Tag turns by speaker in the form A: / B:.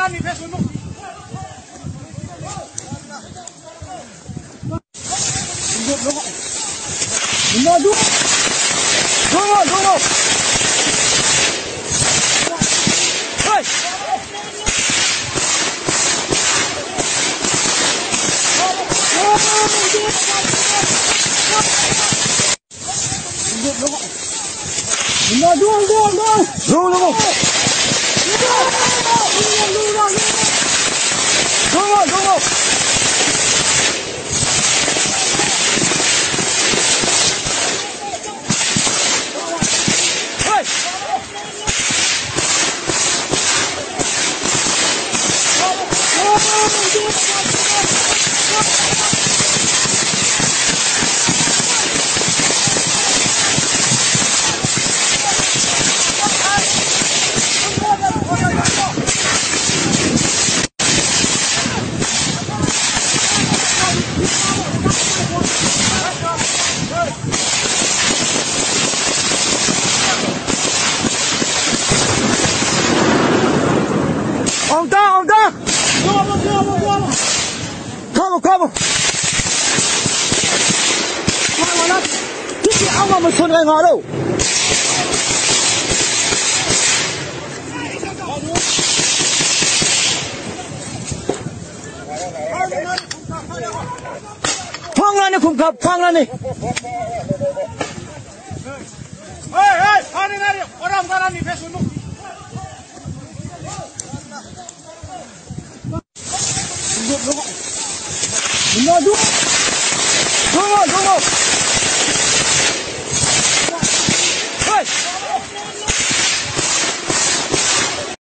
A: dalam ni Facebook. Tunggu. Hei. Tunggu. Ông ta. Come. Mà nó trước khi ông mà mình xuân ngày ngõ đâu. Phang lên đi khủng khập, phang lên đi. Hey, phang đi ngay đi. Orang dalam ni Facebook. Tunggu.